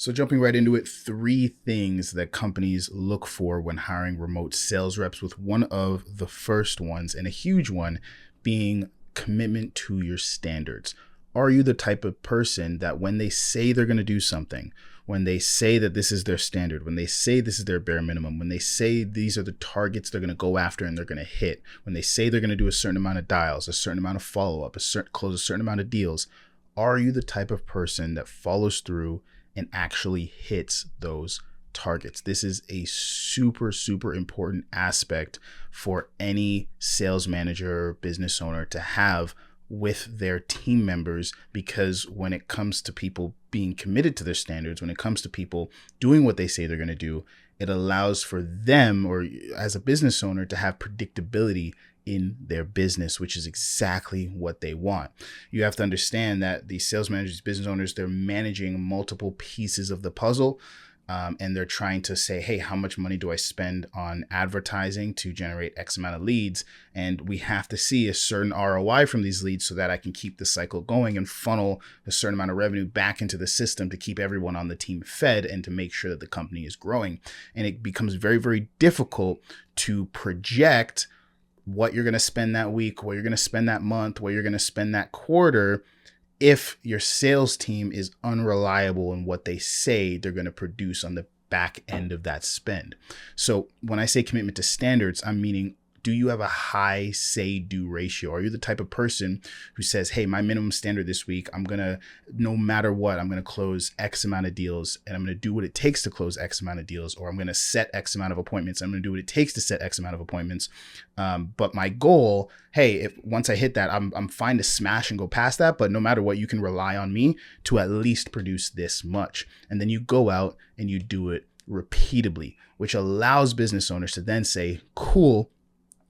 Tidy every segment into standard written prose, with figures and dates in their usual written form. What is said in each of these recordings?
So jumping right into it, 3 things that companies look for when hiring remote sales reps, with one of the first ones and a huge one being commitment to your standards. Are you the type of person that when they say they're going to do something, when they say that this is their standard, when they say this is their bare minimum, when they say these are the targets they're going to go after and they're going to hit, when they say they're going to do a certain amount of dials, a certain amount of follow-up, close a certain amount of deals, are you the type of person that follows through and actually hits those targets? This is a super, super important aspect for any sales manager or business owner to have with their team members, because when it comes to people being committed to their standards, when it comes to people doing what they say they're going to do, it allows for them, or as a business owner, to have predictability in their business, which is exactly what they want. You have to understand that these sales managers, business owners, they're managing multiple pieces of the puzzle. And they're trying to say, hey, how much money do I spend on advertising to generate X amount of leads? And we have to see a certain ROI from these leads so that I can keep the cycle going and funnel a certain amount of revenue back into the system to keep everyone on the team fed and to make sure that the company is growing. And it becomes very, very difficult to project what you're going to spend that week, what you're going to spend that month, what you're going to spend that quarter, if your sales team is unreliable in what they say they're going to produce on the back end of that spend. So when I say commitment to standards, I'm meaning, do you have a high say-do ratio? Are you the type of person who says, hey, my minimum standard this week, I'm going to, no matter what, I'm going to close X amount of deals, and I'm going to do what it takes to close X amount of deals, or I'm going to set X amount of appointments. I'm going to do what it takes to set X amount of appointments. But my goal, hey, if once I hit that, I'm fine to smash and go past that. But no matter what, you can rely on me to at least produce this much. And then you go out and you do it repeatedly, which allows business owners to then say, cool,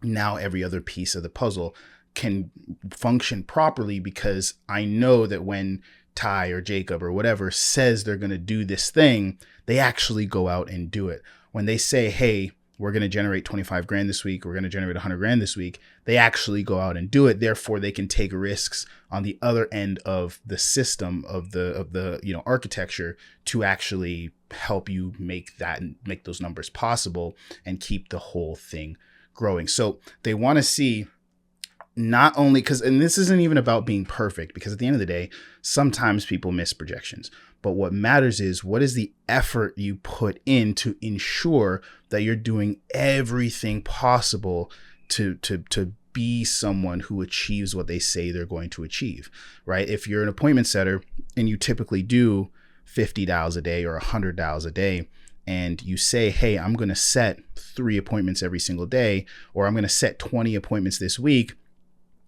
now every other piece of the puzzle can function properly, because I know that when Ty or Jacob or whatever says they're going to do this thing, they actually go out and do it. When they say, hey, we're going to generate 25 grand this week, we're going to generate 100 grand this week, they actually go out and do it. Therefore, they can take risks on the other end of the system of the architecture to actually help you make those numbers possible and keep the whole thing growing. So they want to see not only and this isn't even about being perfect, because at the end of the day, sometimes people miss projections. But what matters is, what is the effort you put in to ensure that you're doing everything possible to be someone who achieves what they say they're going to achieve, right? If you're an appointment setter and you typically do 50 dials a day or 100 dials a day, and you say, hey, I'm going to set 3 appointments every single day, or I'm going to set 20 appointments this week,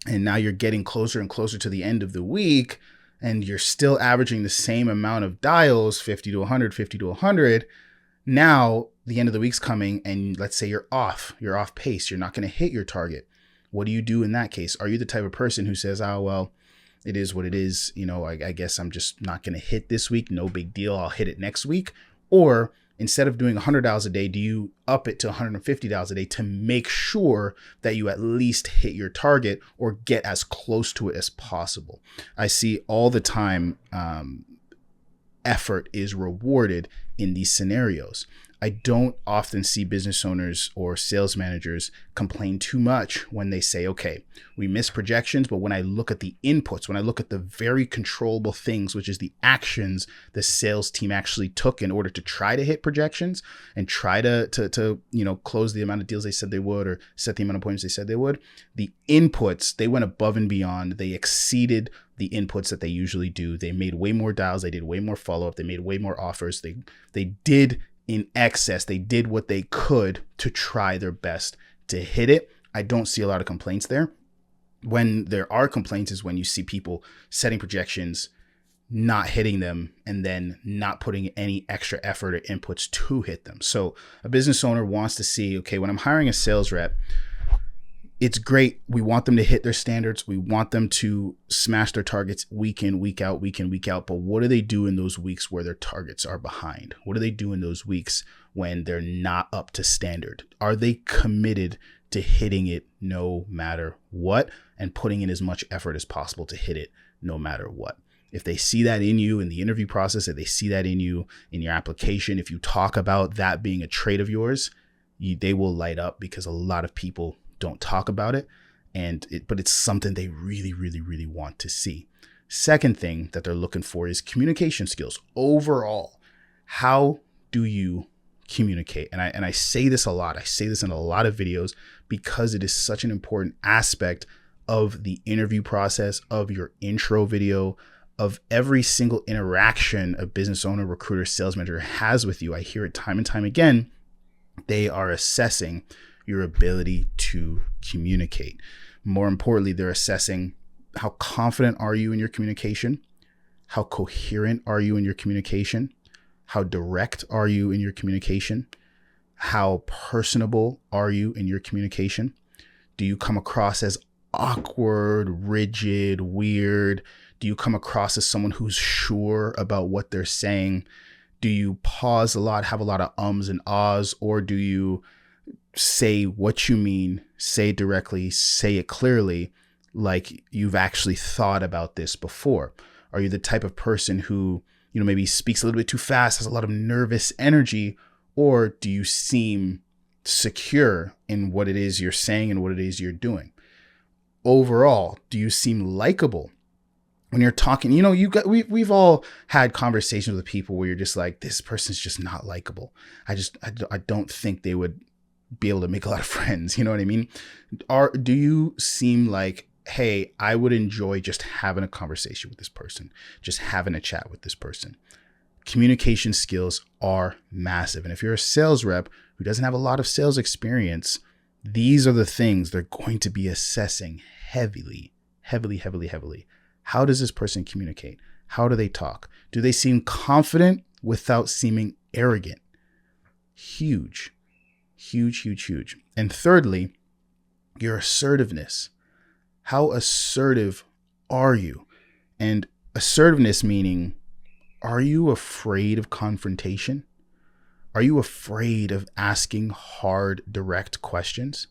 and now you're getting closer and closer to the end of the week, and you're still averaging the same amount of dials, 50 to 100, 50 to 100. Now the end of the week's coming, and let's say you're off pace. You're not going to hit your target. What do you do in that case? Are you the type of person who says, oh, well, it is what it is. I guess I'm just not going to hit this week. No big deal. I'll hit it next week. Or instead of doing 100 dials a day, do you up it to 150 dials a day to make sure that you at least hit your target or get as close to it as possible? I see all the time effort is rewarded in these scenarios. I don't often see business owners or sales managers complain too much when they say, okay, we missed projections, but when I look at the inputs, when I look at the very controllable things, which is the actions the sales team actually took in order to try to hit projections and try to close the amount of deals they said they would, or set the amount of appointments they said they would, the inputs, they went above and beyond. They exceeded the inputs that they usually do. They made way more dials. They did way more follow-up. They made way more offers. They did in excess. They did what they could to try their best to hit it. I don't see a lot of complaints there. When there are complaints is when you see people setting projections, not hitting them, and then not putting any extra effort or inputs to hit them. So a business owner wants to see, okay, when I'm hiring a sales rep, it's great. We want them to hit their standards. We want them to smash their targets week in, week out, week in, week out. But what do they do in those weeks where their targets are behind? What do they do in those weeks when they're not up to standard? Are they committed to hitting it no matter what and putting in as much effort as possible to hit it no matter what? If they see that in you in the interview process, if they see that in you in your application, if you talk about that being a trait of yours, they will light up, because a lot of people don't talk about it, but it's something they really, really, really want to see. Second thing that they're looking for is communication skills. Overall, how do you communicate? And I say this a lot. I say this in a lot of videos because it is such an important aspect of the interview process, of your intro video, of every single interaction a business owner, recruiter, sales manager has with you. I hear it time and time again. They are assessing your ability to communicate. More importantly, they're assessing how confident are you in your communication? How coherent are you in your communication? How direct are you in your communication? How personable are you in your communication? Do you come across as awkward, rigid, weird? Do you come across as someone who's sure about what they're saying? Do you pause a lot, have a lot of ums and ahs, or do you say what you mean, say it directly, say it clearly, like you've actually thought about this before? Are you the type of person who, maybe speaks a little bit too fast, has a lot of nervous energy, or do you seem secure in what it is you're saying and what it is you're doing? Overall, do you seem likable when you're talking? We've all had conversations with people where you're just like, this person's just not likable. I don't think they would be able to make a lot of friends. You know what I mean? Do you seem like, hey, I would enjoy just having a conversation with this person, just having a chat with this person? Communication skills are massive. And if you're a sales rep who doesn't have a lot of sales experience, these are the things they're going to be assessing heavily. How does this person communicate? How do they talk? Do they seem confident without seeming arrogant? Huge. And thirdly, your assertiveness. How assertive are you? And assertiveness meaning, are you afraid of confrontation? Are you afraid of asking hard, direct questions?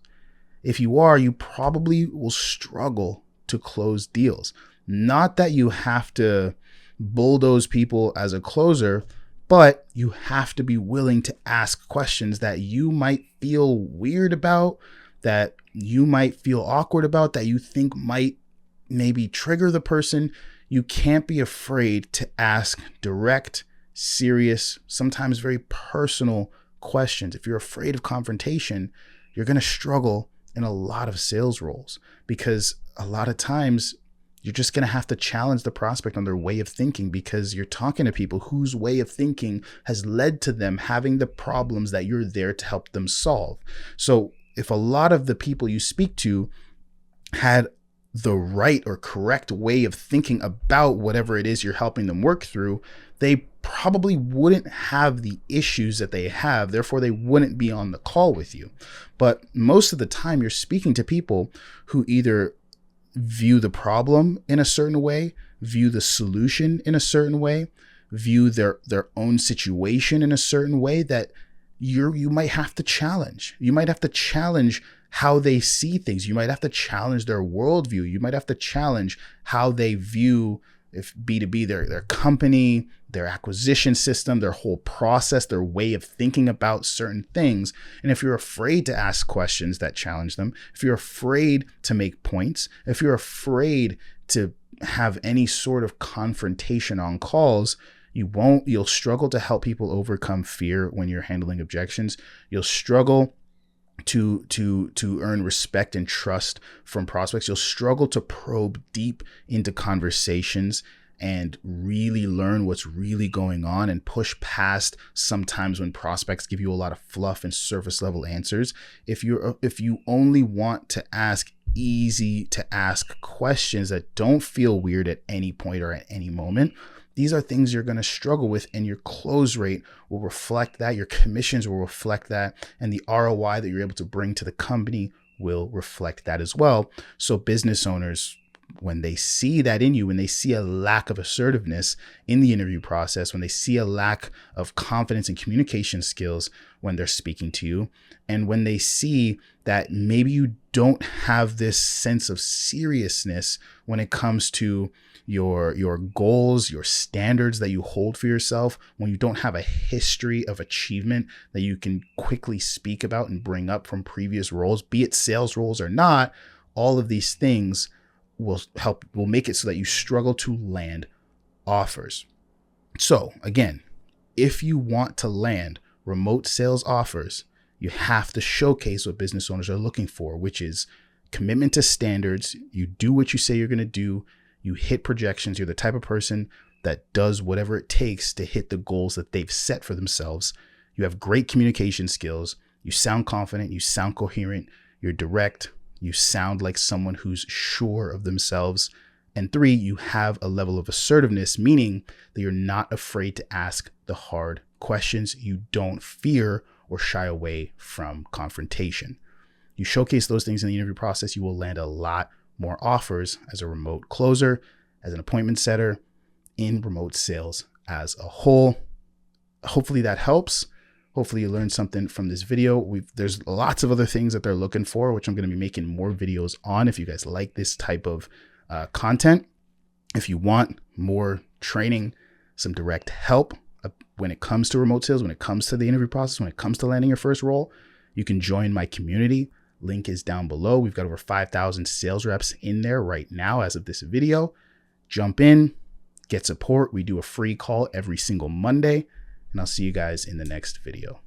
If you are, you probably will struggle to close deals. Not that you have to bulldoze people as a closer, but you have to be willing to ask questions that you might feel weird about, that you might feel awkward about, that you think might maybe trigger the person. You can't be afraid to ask direct, serious, sometimes very personal questions. If you're afraid of confrontation, you're going to struggle in a lot of sales roles, because a lot of times you're just going to have to challenge the prospect on their way of thinking, because you're talking to people whose way of thinking has led to them having the problems that you're there to help them solve. So if a lot of the people you speak to had the right or correct way of thinking about whatever it is you're helping them work through, they probably wouldn't have the issues that they have. Therefore, they wouldn't be on the call with you. But most of the time, you're speaking to people who either view the problem in a certain way, view the solution in a certain way, view their own situation in a certain way that you might have to challenge. You might have to challenge how they see things. You might have to challenge their worldview. You might have to challenge how they view, if B2B, their company, their acquisition system, their whole process, their way of thinking about certain things. And if you're afraid to ask questions that challenge them, if you're afraid to make points, if you're afraid to have any sort of confrontation on calls, you'll struggle to help people overcome fear when you're handling objections. You'll struggle to earn respect and trust from prospects. You'll struggle to probe deep into conversations and really learn what's really going on and push past sometimes when prospects give you a lot of fluff and surface level answers. If you only want to ask easy to ask questions that don't feel weird at any point or at any moment, these are things you're going to struggle with, and your close rate will reflect that. Your commissions will reflect that, and the ROI that you're able to bring to the company will reflect that as well. So business owners, when they see that in you, when they see a lack of assertiveness in the interview process, when they see a lack of confidence and communication skills when they're speaking to you, and when they see that maybe you don't have this sense of seriousness when it comes to your goals, your standards that you hold for yourself, when you don't have a history of achievement that you can quickly speak about and bring up from previous roles, be it sales roles or not, all of these things will make it so that you struggle to land offers. So again, if you want to land remote sales offers, you have to showcase what business owners are looking for, which is commitment to standards. You do what you say you're going to do. You hit projections. You're the type of person that does whatever it takes to hit the goals that they've set for themselves. You have great communication skills. You sound confident. You sound coherent. You're direct. You sound like someone who's sure of themselves. And 3, you have a level of assertiveness, meaning that you're not afraid to ask the hard questions. You don't fear or shy away from confrontation. You showcase those things in the interview process, you will land a lot more offers as a remote closer, as an appointment setter, in remote sales as a whole. Hopefully that helps. Hopefully you learned something from this video. There's lots of other things that they're looking for, which I'm going to be making more videos on if you guys like this type of content. If you want more training, some direct help when it comes to remote sales, when it comes to the interview process, when it comes to landing your first role, you can join my community. Link is down below. We've got over 5,000 sales reps in there right now as of this video. Jump in, get support. We do a free call every single Monday, and I'll see you guys in the next video.